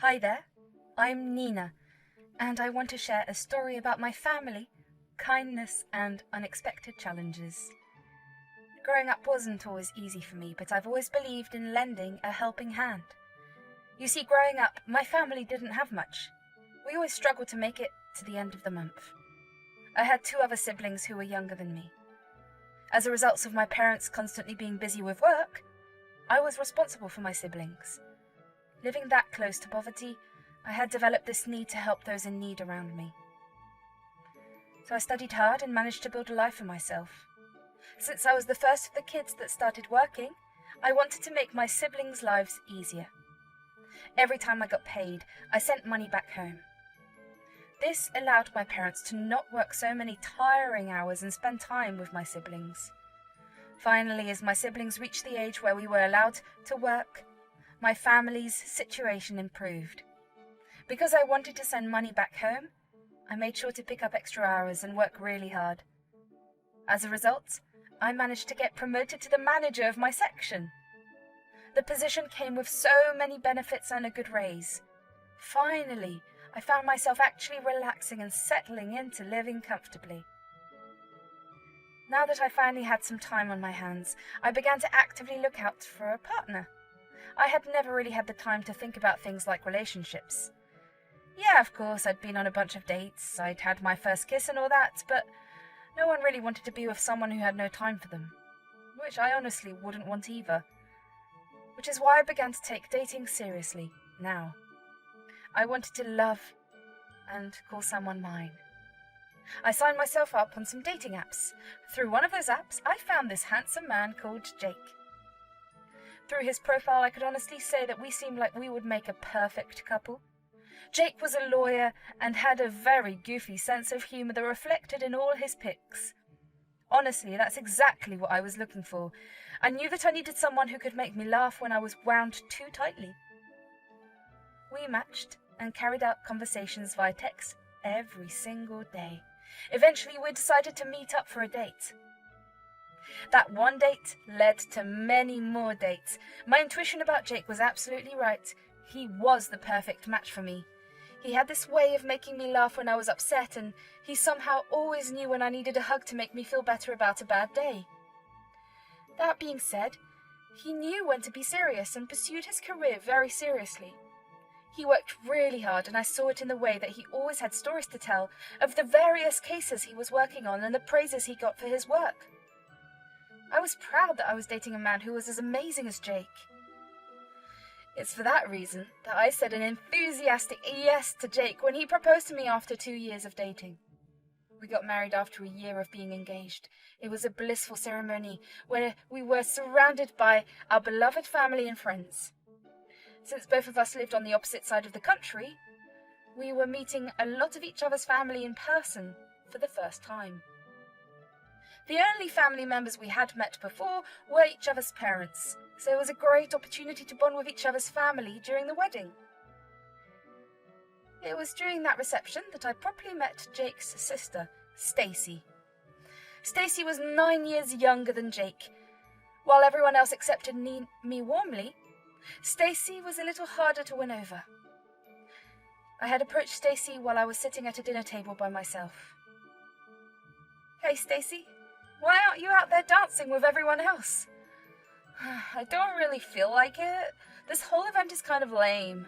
Hi there, I'm Nina, and I want to share a story about my family, kindness, and unexpected challenges. Growing up wasn't always easy for me, but I've always believed in lending a helping hand. You see, growing up, my family didn't have much. We always struggled to make it to the end of the month. I had two other siblings who were younger than me. As a result of my parents constantly being busy with work, I was responsible for my siblings. Living that close to poverty, I had developed this need to help those in need around me. So I studied hard and managed to build a life for myself. Since I was the first of the kids that started working, I wanted to make my siblings' lives easier. Every time I got paid, I sent money back home. This allowed my parents to not work so many tiring hours and spend time with my siblings. Finally, as my siblings reached the age where we were allowed to work, my family's situation improved. Because I wanted to send money back home, I made sure to pick up extra hours and work really hard. As a result, I managed to get promoted to the manager of my section. The position came with so many benefits and a good raise. Finally, I found myself actually relaxing and settling into living comfortably. Now that I finally had some time on my hands, I began to actively look out for a partner. I had never really had the time to think about things like relationships. Yeah, of course, I'd been on a bunch of dates, I'd had my first kiss and all that, but no one really wanted to be with someone who had no time for them, which I honestly wouldn't want either. Which is why I began to take dating seriously, now. I wanted to love and call someone mine. I signed myself up on some dating apps. Through one of those apps, I found this handsome man called Jake. Through his profile, I could honestly say that we seemed like we would make a perfect couple. Jake was a lawyer and had a very goofy sense of humor that reflected in all his pics. Honestly, that's exactly what I was looking for. I knew that I needed someone who could make me laugh when I was wound too tightly. We matched and carried out conversations via text every single day. Eventually, we decided to meet up for a date. That one date led to many more dates. My intuition about Jake was absolutely right. He was the perfect match for me. He had this way of making me laugh when I was upset, and he somehow always knew when I needed a hug to make me feel better about a bad day. That being said, he knew when to be serious and pursued his career very seriously. He worked really hard, and I saw it in the way that he always had stories to tell of the various cases he was working on and the praises he got for his work. I was proud that I was dating a man who was as amazing as Jake. It's for that reason that I said an enthusiastic yes to Jake when he proposed to me after 2 years of dating. We got married after a year of being engaged. It was a blissful ceremony where we were surrounded by our beloved family and friends. Since both of us lived on the opposite side of the country, we were meeting a lot of each other's family in person for the first time. The only family members we had met before were each other's parents, so it was a great opportunity to bond with each other's family during the wedding. It was during that reception that I properly met Jake's sister, Stacy. Stacy was 9 years younger than Jake. While everyone else accepted me warmly, Stacy was a little harder to win over. I had approached Stacy while I was sitting at a dinner table by myself. "Hey, Stacy, why aren't you out there dancing with everyone else?" "I don't really feel like it. This whole event is kind of lame."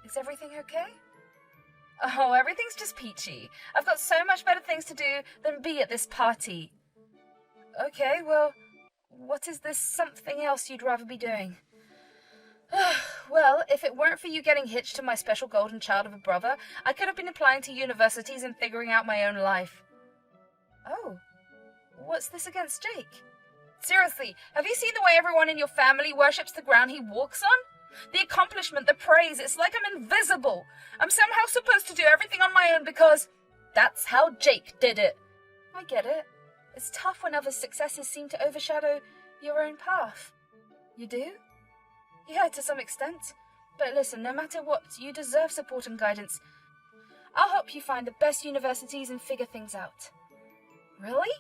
"Is everything okay?" "Oh, everything's just peachy. I've got so much better things to do than be at this party." "Okay, well, what is this something else you'd rather be doing?" "Well, if it weren't for you getting hitched to my special golden child of a brother, I could have been applying to universities and figuring out my own life." "Oh, what's this against Jake?" "Seriously, have you seen the way everyone in your family worships the ground he walks on? The accomplishment, the praise, it's like I'm invisible. I'm somehow supposed to do everything on my own because that's how Jake did it." "I get it. It's tough when others' successes seem to overshadow your own path." "You do?" "Yeah, to some extent. But listen, no matter what, you deserve support and guidance. I'll help you find the best universities and figure things out." "Really?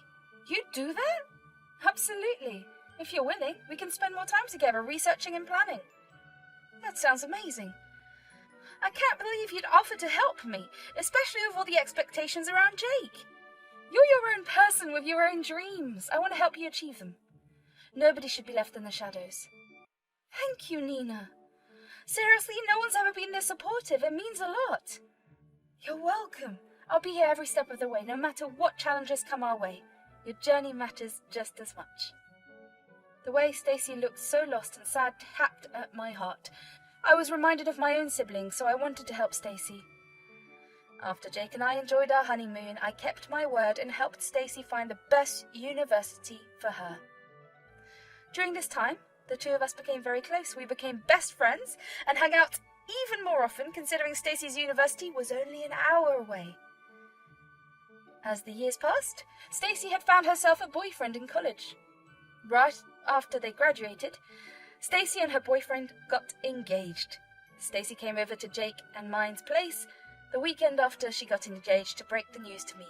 You'd do that?" "Absolutely. If you're willing, we can spend more time together researching and planning." "That sounds amazing. I can't believe you'd offer to help me, especially with all the expectations around Jake. You're your own person with your own dreams. I want to help you achieve them. Nobody should be left in the shadows. Thank you, Nina. Seriously, no one's ever been this supportive. It means a lot. You're welcome. I'll be here every step of the way, no matter what challenges come our way. Your journey matters just as much. The way Stacy looked so lost and sad tapped at my heart. I was reminded of my own siblings, so I wanted to help Stacy. After Jake and I enjoyed our honeymoon, I kept my word and helped Stacy find the best university for her. During this time, the two of us became very close. We became best friends and hung out even more often, considering Stacy's university was only an hour away. As the years passed, Stacy had found herself a boyfriend in college. Right after they graduated, Stacy and her boyfriend got engaged. Stacy came over to Jake and mine's place the weekend after she got engaged to break the news to me.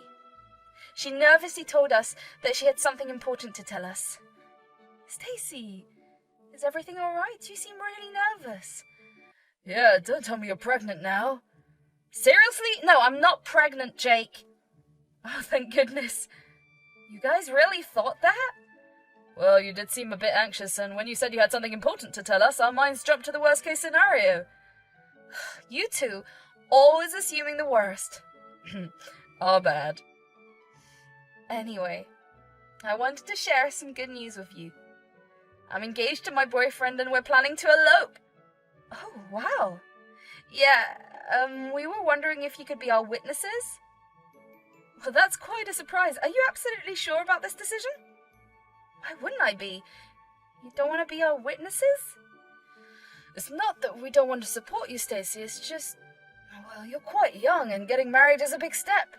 She nervously told us that she had something important to tell us. Stacy, is everything all right? You seem really nervous. Yeah, don't tell me you're pregnant now. Seriously? No, I'm not pregnant, Jake. Oh, thank goodness. You guys really thought that? Well, you did seem a bit anxious, and when you said you had something important to tell us, our minds jumped to the worst-case scenario. You two, always assuming the worst. Our bad. Anyway, I wanted to share some good news with you. I'm engaged to my boyfriend, and we're planning to elope. Oh, wow. Yeah, we were wondering if you could be our witnesses. Well, that's quite a surprise. Are you absolutely sure about this decision? Why wouldn't I be? You don't want to be our witnesses? It's not that we don't want to support you, Stacy. It's just, well, you're quite young, and getting married is a big step.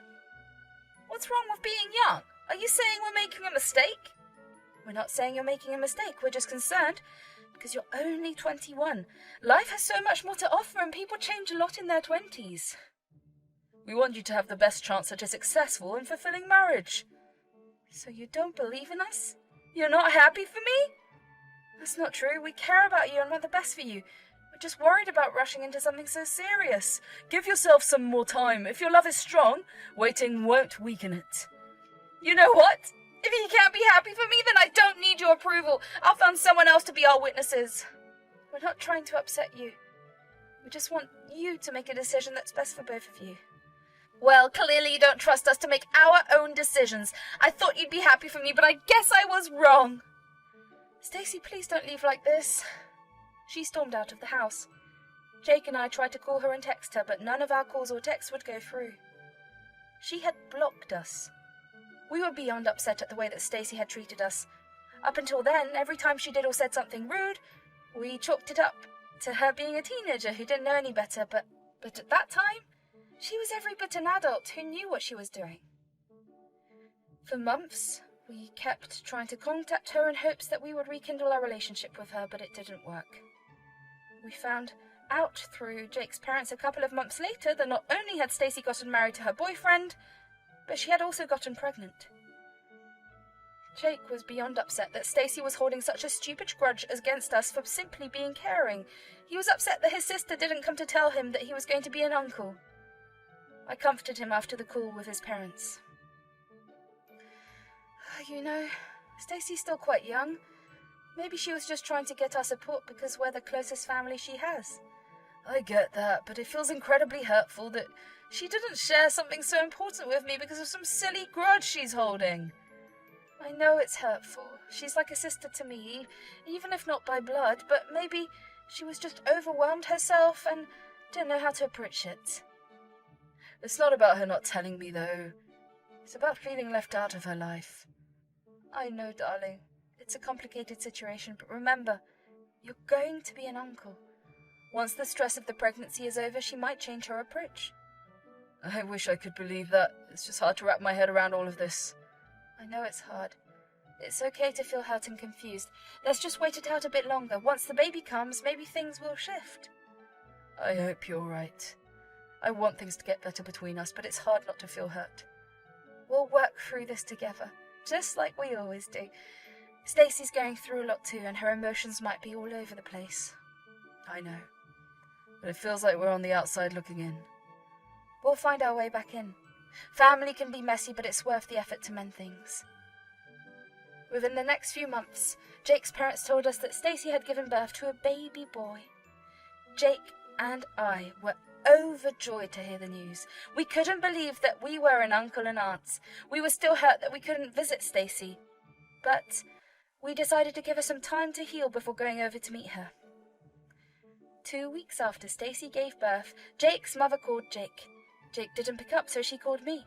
What's wrong with being young? Are you saying we're making a mistake? We're not saying you're making a mistake. We're just concerned because you're only 21. Life has so much more to offer, and people change a lot in their 20s. We want you to have the best chance at a successful and fulfilling marriage. So you don't believe in us? You're not happy for me? That's not true. We care about you and want the best for you. We're just worried about rushing into something so serious. Give yourself some more time. If your love is strong, waiting won't weaken it. You know what? If you can't be happy for me, then I don't need your approval. I'll find someone else to be our witnesses. We're not trying to upset you. We just want you to make a decision that's best for both of you. Well, clearly you don't trust us to make our own decisions. I thought you'd be happy for me, but I guess I was wrong. Stacy, please don't leave like this. She stormed out of the house. Jake and I tried to call her and text her, but none of our calls or texts would go through. She had blocked us. We were beyond upset at the way that Stacy had treated us. Up until then, every time she did or said something rude, we chalked it up to her being a teenager who didn't know any better, but at that time, she was every bit an adult who knew what she was doing. For months, we kept trying to contact her in hopes that we would rekindle our relationship with her, but it didn't work. We found out through Jake's parents a couple of months later that not only had Stacy gotten married to her boyfriend, but she had also gotten pregnant. Jake was beyond upset that Stacy was holding such a stupid grudge against us for simply being caring. He was upset that his sister didn't come to tell him that he was going to be an uncle. I comforted him after the call with his parents. You know, Stacy's still quite young. Maybe she was just trying to get our support because we're the closest family she has. I get that, but it feels incredibly hurtful that she didn't share something so important with me because of some silly grudge she's holding. I know it's hurtful. She's like a sister to me, even if not by blood, but maybe she was just overwhelmed herself and didn't know how to approach it. It's not about her not telling me, though. It's about feeling left out of her life. I know, darling. It's a complicated situation, but remember, you're going to be an uncle. Once the stress of the pregnancy is over, she might change her approach. I wish I could believe that. It's just hard to wrap my head around all of this. I know it's hard. It's okay to feel hurt and confused. Let's just wait it out a bit longer. Once the baby comes, maybe things will shift. I hope you're right. I want things to get better between us, but it's hard not to feel hurt. We'll work through this together, just like we always do. Stacy's going through a lot too, and her emotions might be all over the place. I know. but it feels like we're on the outside looking in. We'll find our way back in. Family can be messy, but it's worth the effort to mend things. Within the next few months, Jake's parents told us that Stacy had given birth to a baby boy. Jake and I were overjoyed to hear the news. We couldn't believe that we were an uncle and aunts. We were still hurt that we couldn't visit Stacy, but we decided to give her some time to heal before going over to meet her. 2 weeks after Stacy gave birth, Jake's mother called Jake. Jake didn't pick up, so she called me.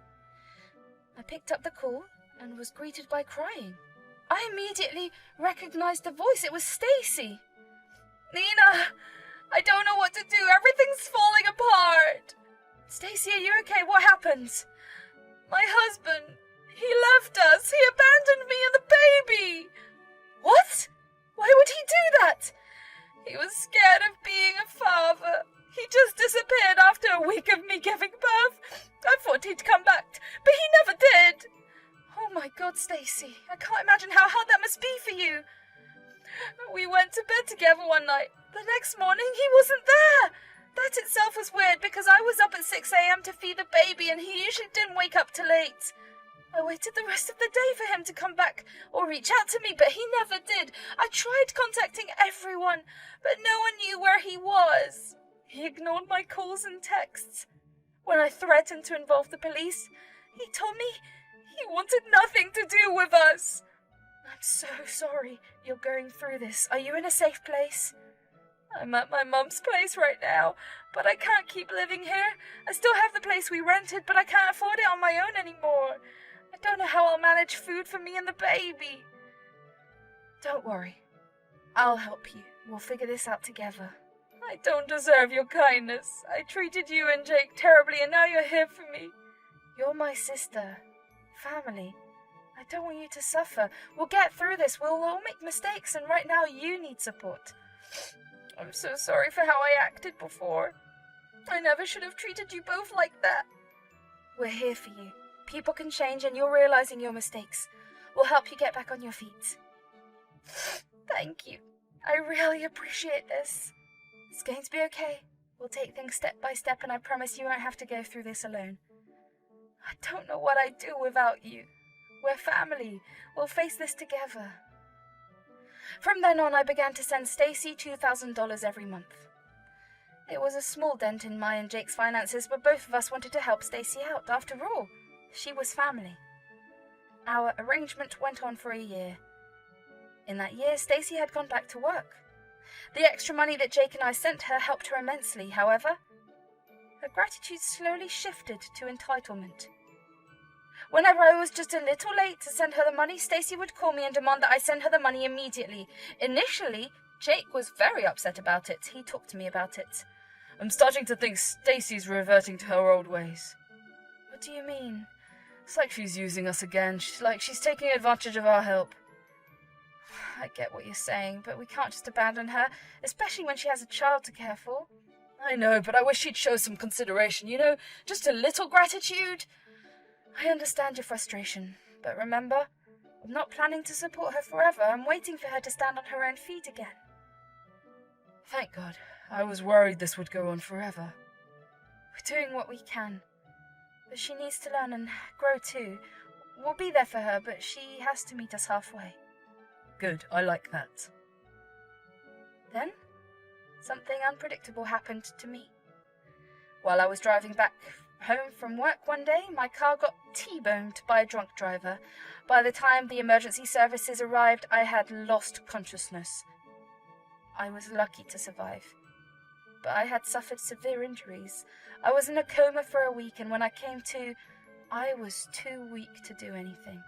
I picked up the call and was greeted by crying. I immediately recognized the voice. It was Stacy. Nina, I don't know what to do. Everything's falling apart. Stacy, are you okay? What happened? My husband, he left us. He abandoned me and the baby. What? Why would he do that? He was scared of being a father. He just disappeared after a week of me giving birth. I thought he'd come back, but he never did. Oh my God, Stacy, I can't imagine how hard that must be for you. We went to bed together one night. The next morning, he wasn't there. That itself was weird because I was up at 6 a.m. to feed the baby and he usually didn't wake up till 8. I waited the rest of the day for him to come back or reach out to me, but he never did. I tried contacting everyone, but no one knew where he was. He ignored my calls and texts. When I threatened to involve the police, he told me he wanted nothing to do with us. I'm so sorry you're going through this. Are you in a safe place? I'm at my mum's place right now, but I can't keep living here. I still have the place we rented, but I can't afford it on my own anymore. I don't know how I'll manage food for me and the baby. Don't worry. I'll help you. We'll figure this out together. I don't deserve your kindness. I treated you and Jake terribly, and now you're here for me. You're my sister. Family. I don't want you to suffer. We'll get through this. We'll all make mistakes, and right now you need support. I'm so sorry for how I acted before. I never should have treated you both like that. We're here for you. People can change, and you're realizing your mistakes. We'll help you get back on your feet. Thank you. I really appreciate this. It's going to be okay. We'll take things step by step, and I promise you won't have to go through this alone. I don't know what I'd do without you. We're family. We'll face this together. From then on, I began to send Stacy $2,000 every month. It was a small dent in my and Jake's finances, but both of us wanted to help Stacy out. After all, she was family. Our arrangement went on for a year. In that year, Stacy had gone back to work. The extra money that Jake and I sent her helped her immensely. However, her gratitude slowly shifted to entitlement. Whenever I was just a little late to send her the money, Stacy would call me and demand that I send her the money immediately. Initially, Jake was very upset about it. He talked to me about it. I'm starting to think Stacy's reverting to her old ways. What do you mean? It's like she's using us again. She's taking advantage of our help. I get what you're saying, but we can't just abandon her, especially when she has a child to care for. I know, but I wish she'd show some consideration, just a little gratitude. I understand your frustration, but remember, I'm not planning to support her forever. I'm waiting for her to stand on her own feet again. Thank God. I was worried this would go on forever. We're doing what we can, but she needs to learn and grow too. We'll be there for her, but she has to meet us halfway. Good, I like that. Then, something unpredictable happened to me. While I was driving back home from work one day, my car got T-boned by a drunk driver. By the time the emergency services arrived, I had lost consciousness. I was lucky to survive, but I had suffered severe injuries. I was in a coma for a week, and when I came to, I was too weak to do anything.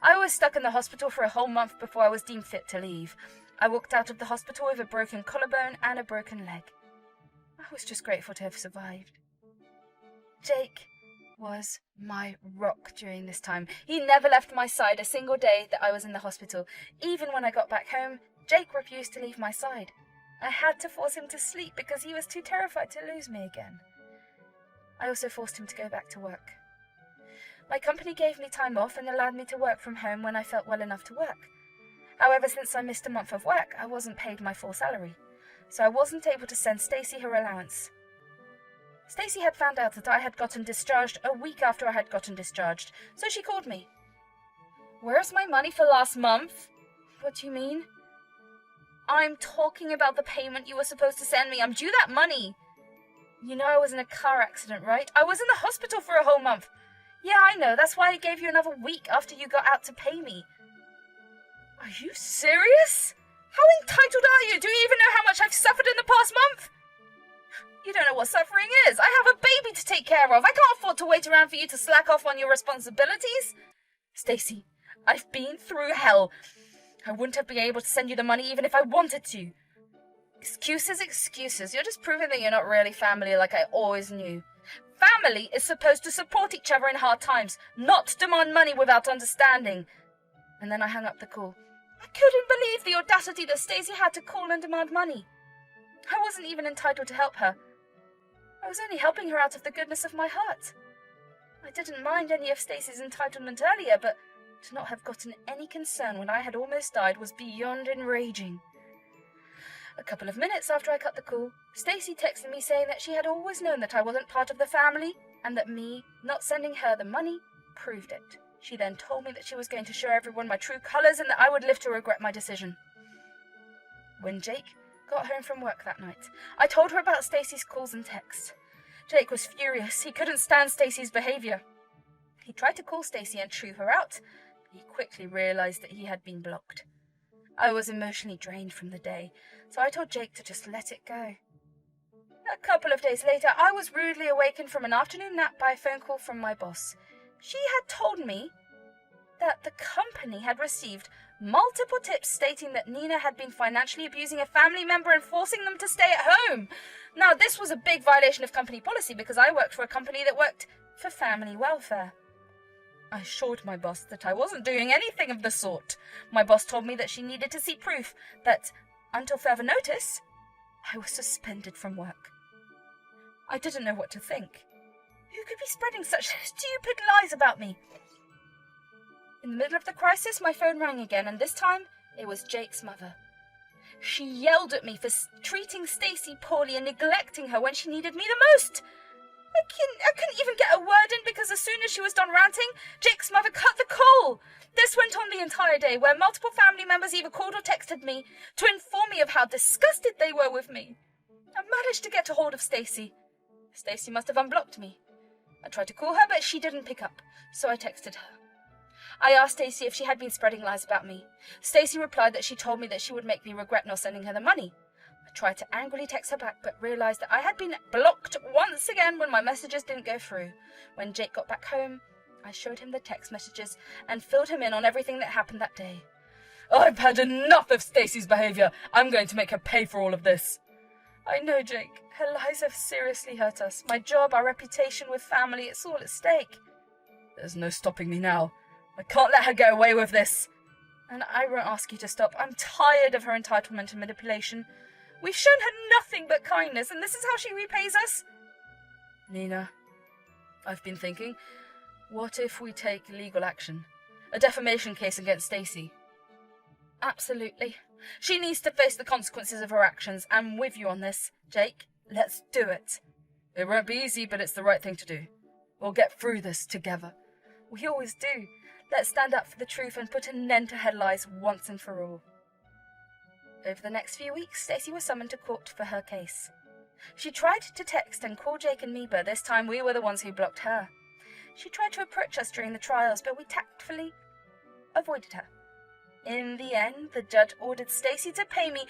I was stuck in the hospital for a whole month before I was deemed fit to leave. I walked out of the hospital with a broken collarbone and a broken leg. I was just grateful to have survived. Jake was my rock during this time. He never left my side a single day that I was in the hospital. Even when I got back home, Jake refused to leave my side. I had to force him to sleep because he was too terrified to lose me again. I also forced him to go back to work. My company gave me time off and allowed me to work from home when I felt well enough to work. However, since I missed a month of work, I wasn't paid my full salary. so I wasn't able to send Stacy her allowance. Stacy had found out that I had gotten discharged a week after I had gotten discharged, so she called me. Where's my money for last month? What do you mean? I'm talking about the payment you were supposed to send me. I'm due that money. You know I was in a car accident, right? I was in the hospital for a whole month. Yeah, I know. That's why I gave you another week after you got out to pay me. Are you serious? How entitled are you? Do you even know how much I've suffered in the past month? You don't know what suffering is. I have a baby to take care of. I can't afford to wait around for you to slack off on your responsibilities. Stacy, I've been through hell. I wouldn't have been able to send you the money even if I wanted to. Excuses, excuses. You're just proving that you're not really family like I always knew. Family is supposed to support each other in hard times, not demand money without understanding. And then I hung up the call. I couldn't believe the audacity that Stacy had to call and demand money. I wasn't even entitled to help her. I was only helping her out of the goodness of my heart. I didn't mind any of Stacy's entitlement earlier, but to not have gotten any concern when I had almost died was beyond enraging. A couple of minutes after I cut the call, Stacy texted me saying that she had always known that I wasn't part of the family, and that me not sending her the money proved it. She then told me that she was going to show everyone my true colours and that I would live to regret my decision. When Jake got home from work that night, I told her about Stacy's calls and texts. Jake was furious. He couldn't stand Stacy's behaviour. He tried to call Stacy and chew her out. He quickly realised that he had been blocked. I was emotionally drained from the day, so I told Jake to just let it go. A couple of days later, I was rudely awakened from an afternoon nap by a phone call from my boss. She had told me that the company had received multiple tips stating that Nina had been financially abusing a family member and forcing them to stay at home. Now, this was a big violation of company policy because I worked for a company that worked for family welfare. I assured my boss that I wasn't doing anything of the sort. My boss told me that she needed to see proof that, until further notice, I was suspended from work. I didn't know what to think. Who could be spreading such stupid lies about me? In the middle of the crisis, my phone rang again, and this time it was Jake's mother. She yelled at me for treating Stacy poorly and neglecting her when she needed me the most. I couldn't even get a word in because as soon as she was done ranting, Jake's mother cut the call. This went on the entire day, where multiple family members either called or texted me to inform me of how disgusted they were with me. I managed to get a hold of Stacy. Stacy must have unblocked me. I tried to call her, but she didn't pick up, so I texted her. I asked Stacy if she had been spreading lies about me. Stacy replied that she told me that she would make me regret not sending her the money. I tried to angrily text her back, but realised that I had been blocked once again when my messages didn't go through. When Jake got back home, I showed him the text messages and filled him in on everything that happened that day. I've had enough of Stacy's behaviour. I'm going to make her pay for all of this. I know, Jake. Her lies have seriously hurt us. My job, our reputation with family, it's all at stake. There's no stopping me now. I can't let her get away with this. And I won't ask you to stop. I'm tired of her entitlement and manipulation. We've shown her nothing but kindness, and this is how she repays us. Nina, I've been thinking, what if we take legal action? A defamation case against Stacy? Absolutely. She needs to face the consequences of her actions. I'm with you on this, Jake. Let's do it. It won't be easy, but it's the right thing to do. We'll get through this together. We always do. Let's stand up for the truth and put an end to her lies once and for all. Over the next few weeks, Stacy was summoned to court for her case. She tried to text and call Jake and me, but this time we were the ones who blocked her. She tried to approach us during the trials, but we tactfully avoided her. In the end, the judge ordered Stacy to pay me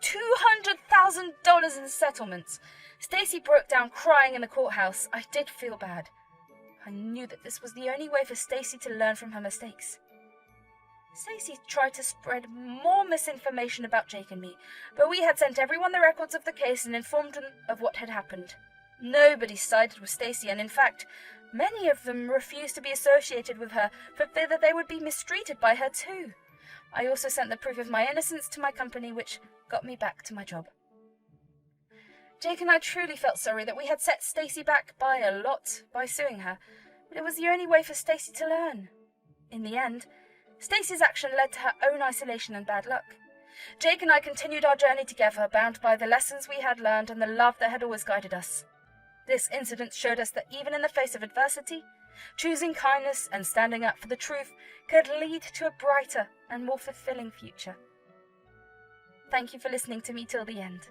$200,000 in settlements. Stacy broke down crying in the courthouse. I did feel bad. I knew that this was the only way for Stacy to learn from her mistakes. Stacy tried to spread more misinformation about Jake and me, but we had sent everyone the records of the case and informed them of what had happened. Nobody sided with Stacy, and in fact, many of them refused to be associated with her for fear that they would be mistreated by her too. I also sent the proof of my innocence to my company, which got me back to my job. Jake and I truly felt sorry that we had set Stacy back by a lot by suing her, but it was the only way for Stacy to learn. In the end, Stacy's action led to her own isolation and bad luck. Jake and I continued our journey together, bound by the lessons we had learned and the love that had always guided us. This incident showed us that even in the face of adversity, choosing kindness and standing up for the truth could lead to a brighter and more fulfilling future. Thank you for listening to me till the end.